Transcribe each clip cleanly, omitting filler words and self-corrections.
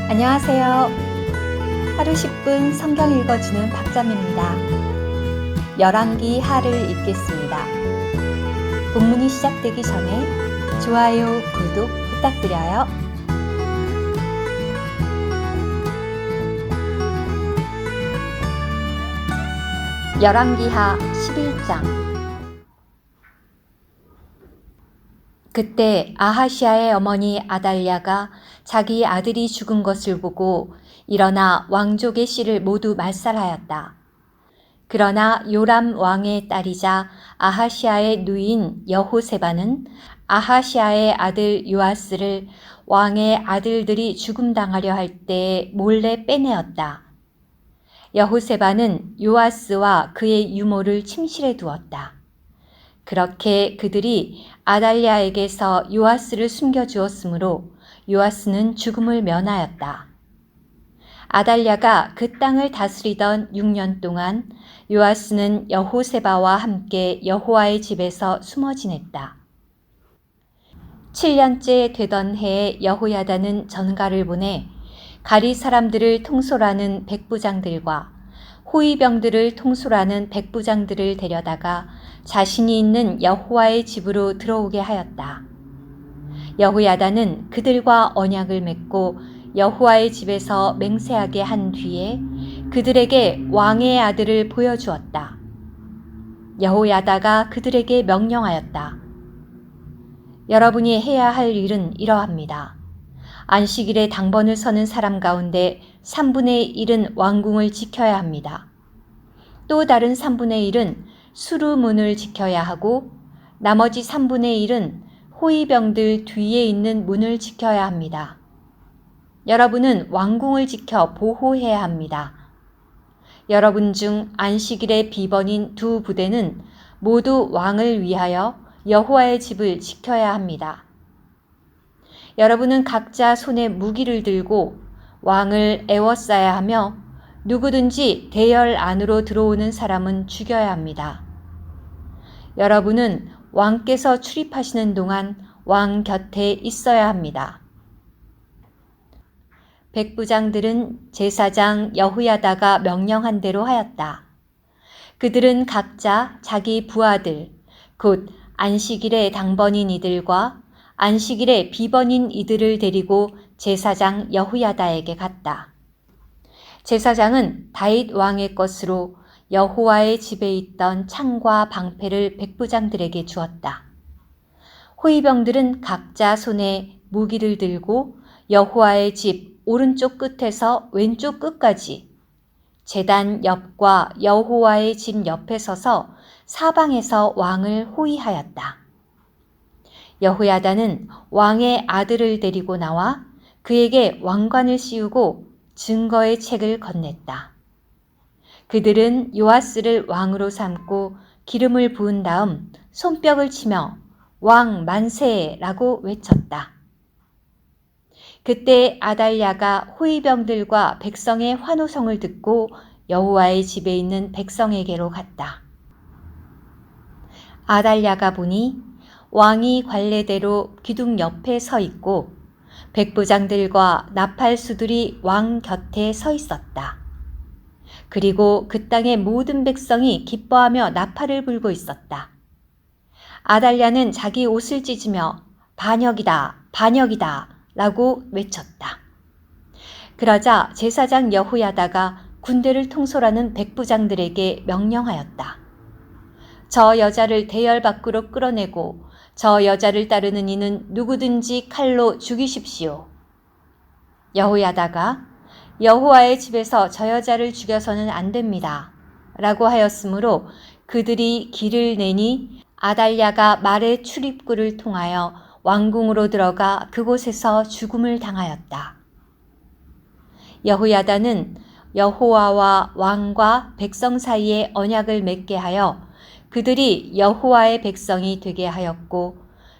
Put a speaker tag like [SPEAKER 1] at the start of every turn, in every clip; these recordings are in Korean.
[SPEAKER 1] 안녕하세요. 하루 10분 성경 읽어주는 박자매입니다. 열왕기 하를 읽겠습니다. 본문이 시작되기 전에 좋아요, 구독 부탁드려요. 열왕기하 11장. 그때 아하시아의 어머니 아달랴가 자기 아들이 죽은 것을 보고 일어나 왕족의 씨를 모두 말살하였다. 그러나 요람 왕의 딸이자 아하시아의 누이인 여호세바는 아하시아의 아들 요아스를 왕의 아들들이 죽음당하려 할 때에 몰래 빼내었다. 여호세바는 요아스와 그의 유모를 침실에 두었다. 그렇게 그들이 아달랴에게서 요아스를 숨겨주었으므로 요아스는 죽음을 면하였다. 아달랴가 그 땅을 다스리던 6년 동안 요아스는 여호세바와 함께 여호와의 집에서 숨어 지냈다. 7년째 되던 해에 여호야다는 전가를 보내 가리 사람들을 통솔하는 백부장들과 호위병들을 통솔하는 백부장들을 데려다가 자신이 있는 여호와의 집으로 들어오게 하였다. 여호야다는 그들과 언약을 맺고 여호와의 집에서 맹세하게 한 뒤에 그들에게 왕의 아들을 보여주었다. 여호야다가 그들에게 명령하였다. 여러분이 해야 할 일은 이러합니다. 안식일에 당번을 서는 사람 가운데 3분의 1은 왕궁을 지켜야 합니다. 또 다른 3분의 1은 수루문을 지켜야 하고 나머지 3분의 1은 호위병들 뒤에 있는 문을 지켜야 합니다. 여러분은 왕궁을 지켜 보호해야 합니다. 여러분 중 안식일의 비번인 2 부대는 모두 왕을 위하여 여호와의 집을 지켜야 합니다. 여러분은 각자 손에 무기를 들고 왕을 애워싸야 하며 누구든지 대열 안으로 들어오는 사람은 죽여야 합니다. 여러분은 왕께서 출입하시는 동안 왕 곁에 있어야 합니다. 백부장들은 제사장 여호야다가 명령한 대로 하였다. 그들은 각자 자기 부하들, 곧 안식일의 당번인 이들과 안식일의 비번인 이들을 데리고 제사장 여호야다에게 갔다. 제사장은 다윗 왕의 것으로 여호와의 집에 있던 창과 방패를 백부장들에게 주었다. 호위병들은 각자 손에 무기를 들고 여호와의 집 오른쪽 끝에서 왼쪽 끝까지 제단 옆과 여호와의 집 옆에 서서 사방에서 왕을 호위하였다. 여호야다는 왕의 아들을 데리고 나와 그에게 왕관을 씌우고 증거의 책을 건넸다. 그들은 요아스를 왕으로 삼고 기름을 부은 다음 손뼉을 치며 왕 만세라고 외쳤다. 그때 아달랴가 호위병들과 백성의 환호성을 듣고 여호와의 집에 있는 백성에게로 갔다. 아달랴가 보니 왕이 관례대로 기둥 옆에 서 있고 백부장들과 나팔수들이 왕 곁에 서 있었다. 그리고 그 땅의 모든 백성이 기뻐하며 나팔을 불고 있었다. 아달랴는 자기 옷을 찢으며 반역이다, 반역이다 라고 외쳤다. 그러자 제사장 여호야다가 군대를 통솔하는 백부장들에게 명령하였다. 저 여자를 대열 밖으로 끌어내고 저 여자를 따르는 이는 누구든지 칼로 죽이십시오. 여호야다가 여호와의 집에서 저 여자를 죽여서는 안 됩니다. 라고 하였으므로 그들이 길을 내니 아달랴가 말의 출입구를 통하여 왕궁으로 들어가 그곳에서 죽음을 당하였다. 여호야다는 여호와와 왕과 백성 사이에 언약을 맺게 하여 그들이 여호와의 백성이 되게 하였고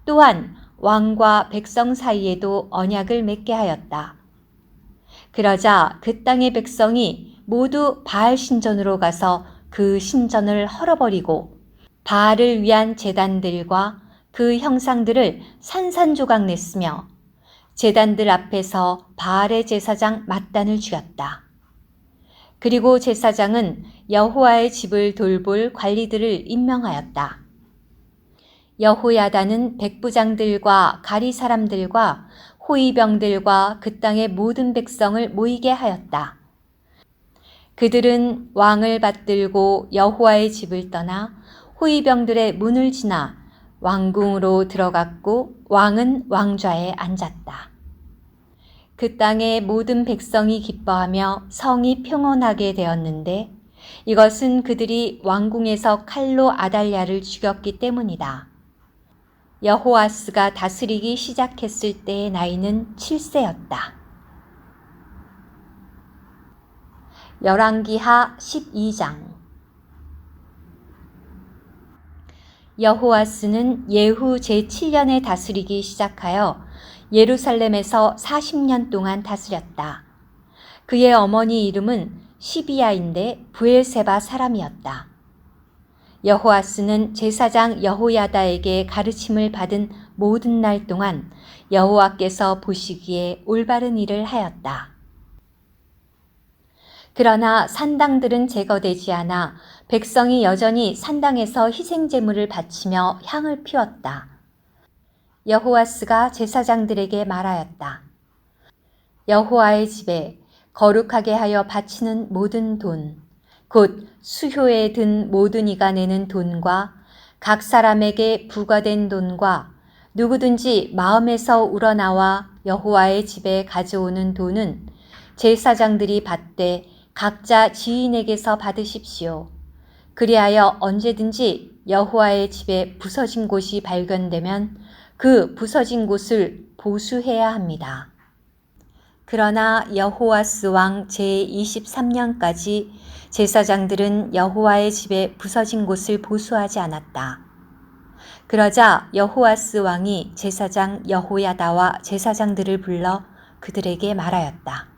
[SPEAKER 1] 또한 왕과 백성 사이에도 언약을 맺게 하였다. 그러자 그 땅의 백성이 모두 바알 신전으로 가서 그 신전을 헐어버리고 바알을 위한 제단들과 그 형상들을 산산조각 냈으며 제단들 앞에서 바알의 제사장 맏단을 죽였다. 그리고 제사장은 여호와의 집을 돌볼 관리들을 임명하였다. 여호야다는 백부장들과 가리 사람들과 호위병들과 그 땅의 모든 백성을 모이게 하였다. 그들은 왕을 받들고 여호와의 집을 떠나 호위병들의 문을 지나 왕궁으로 들어갔고 왕은 왕좌에 앉았다. 그 땅의 모든 백성이 기뻐하며 성이 평온하게 되었는데 이것은 그들이 왕궁에서 칼로 아달랴를 죽였기 때문이다. 여호아스가 다스리기 시작했을 때의 나이는 7세였다. 열왕기하 12장. 여호아스는 예후 제7년에 다스리기 시작하여 예루살렘에서 40년 동안 다스렸다. 그의 어머니 이름은 시비야인데 브엘세바 사람이었다. 여호아스는 제사장 여호야다에게 가르침을 받은 모든 날 동안 여호와께서 보시기에 올바른 일을 하였다. 그러나 산당들은 제거되지 않아 백성이 여전히 산당에서 희생제물을 바치며 향을 피웠다. 여호아스가 제사장들에게 말하였다. 여호와의 집에 거룩하게 하여 바치는 모든 돈, 곧 수효에 든 모든 이가 내는 돈과 각 사람에게 부과된 돈과 누구든지 마음에서 우러나와 여호와의 집에 가져오는 돈은 제사장들이 받되 각자 지인에게서 받으십시오. 그리하여 언제든지 여호와의 집에 부서진 곳이 발견되면 그 부서진 곳을 보수해야 합니다. 그러나 여호아스 왕 제23년까지 제사장들은 여호와의 집에 부서진 곳을 보수하지 않았다. 그러자 여호아스 왕이 제사장 여호야다와 제사장들을 불러 그들에게 말하였다.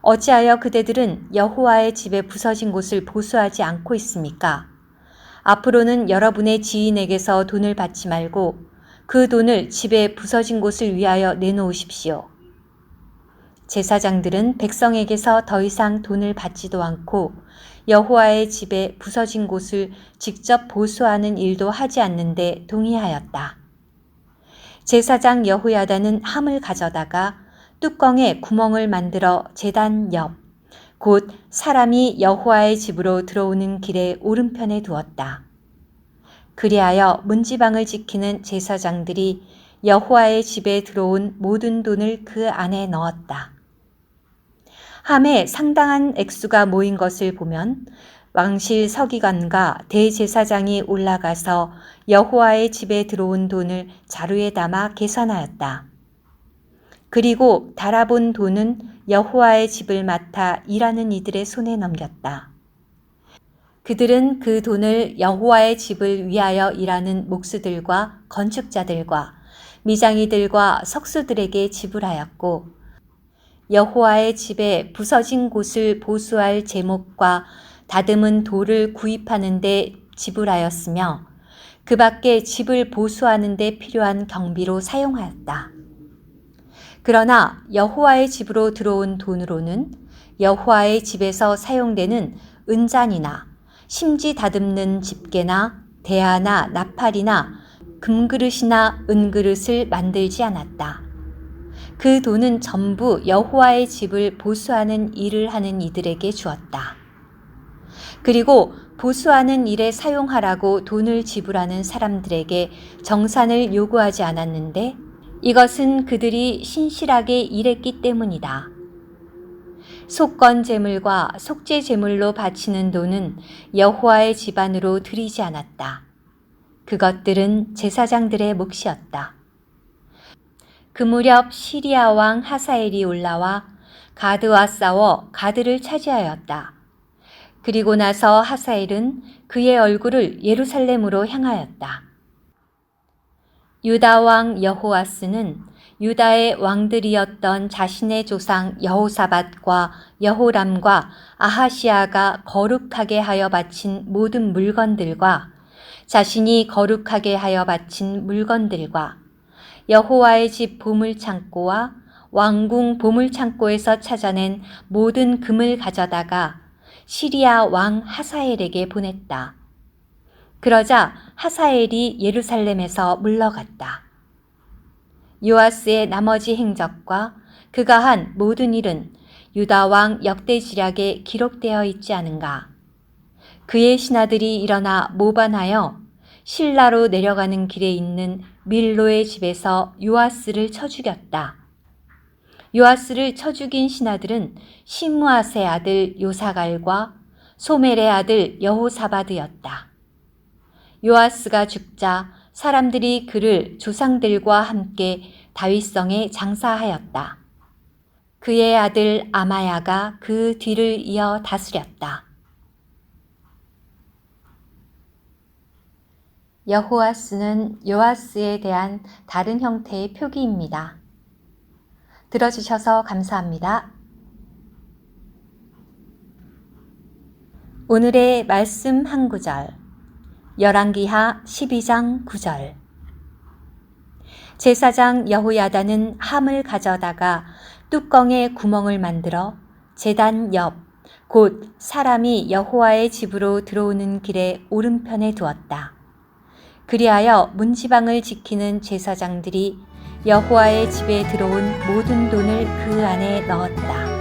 [SPEAKER 1] 어찌하여 그대들은 여호와의 집에 부서진 곳을 보수하지 않고 있습니까? 앞으로는 여러분의 지인에게서 돈을 받지 말고 그 돈을 집에 부서진 곳을 위하여 내놓으십시오. 제사장들은 백성에게서 더 이상 돈을 받지도 않고 여호와의 집에 부서진 곳을 직접 보수하는 일도 하지 않는데 동의하였다. 제사장 여호야다는 함을 가져다가 뚜껑에 구멍을 만들어 제단 옆, 곧 사람이 여호와의 집으로 들어오는 길의 오른편에 두었다. 그리하여 문지방을 지키는 제사장들이 여호와의 집에 들어온 모든 돈을 그 안에 넣었다. 함에 상당한 액수가 모인 것을 보면 왕실 서기관과 대제사장이 올라가서 여호와의 집에 들어온 돈을 자루에 담아 계산하였다. 그리고 달아본 돈은 여호와의 집을 맡아 일하는 이들의 손에 넘겼다. 그들은 그 돈을 여호와의 집을 위하여 일하는 목수들과 건축자들과 미장이들과 석수들에게 지불하였고 여호와의 집에 부서진 곳을 보수할 제목과 다듬은 돌을 구입하는 데 지불하였으며 그 밖에 집을 보수하는 데 필요한 경비로 사용하였다. 그러나 여호와의 집으로 들어온 돈으로는 여호와의 집에서 사용되는 은잔이나 심지 다듬는 집게나 대야나 나팔이나 금그릇이나 은그릇을 만들지 않았다. 그 돈은 전부 여호와의 집을 보수하는 일을 하는 이들에게 주었다. 그리고 보수하는 일에 사용하라고 돈을 지불하는 사람들에게 정산을 요구하지 않았는데 이것은 그들이 신실하게 일했기 때문이다. 속건 제물과 속죄 제물로 바치는 돈은 여호와의 집 안으로 들이지 않았다. 그것들은 제사장들의 몫이었다. 그 무렵 시리아 왕 하사엘이 올라와 가드와 싸워 가드를 차지하였다. 그리고 나서 하사엘은 그의 얼굴을 예루살렘으로 향하였다. 유다 왕 여호아스는 유다의 왕들이었던 자신의 조상 여호사밧과 여호람과 아하시아가 거룩하게 하여 바친 모든 물건들과 자신이 거룩하게 하여 바친 물건들과 여호와의 집 보물창고와 왕궁 보물창고에서 찾아낸 모든 금을 가져다가 시리아 왕 하사엘에게 보냈다. 그러자 하사엘이 예루살렘에서 물러갔다. 요아스의 나머지 행적과 그가 한 모든 일은 유다 왕 역대지략에 기록되어 있지 않은가. 그의 신하들이 일어나 모반하여 실라로 내려가는 길에 있는 밀로의 집에서 요아스를 쳐 죽였다. 요아스를 쳐 죽인 신하들은 시므아세 아들 요사갈과 소멜의 아들 여호사바드였다. 요아스가 죽자 사람들이 그를 조상들과 함께 다윗성에 장사하였다. 그의 아들 아마야가 그 뒤를 이어 다스렸다. 여호아스는 요아스에 대한 다른 형태의 표기입니다. 들어주셔서 감사합니다. 오늘의 말씀 한 구절, 열왕기하 12장 9절. 제사장 여호야다는 함을 가져다가 뚜껑에 구멍을 만들어 제단 옆, 곧 사람이 여호와의 집으로 들어오는 길의 오른편에 두었다. 그리하여 문지방을 지키는 제사장들이 여호와의 집에 들어온 모든 돈을 그 안에 넣었다.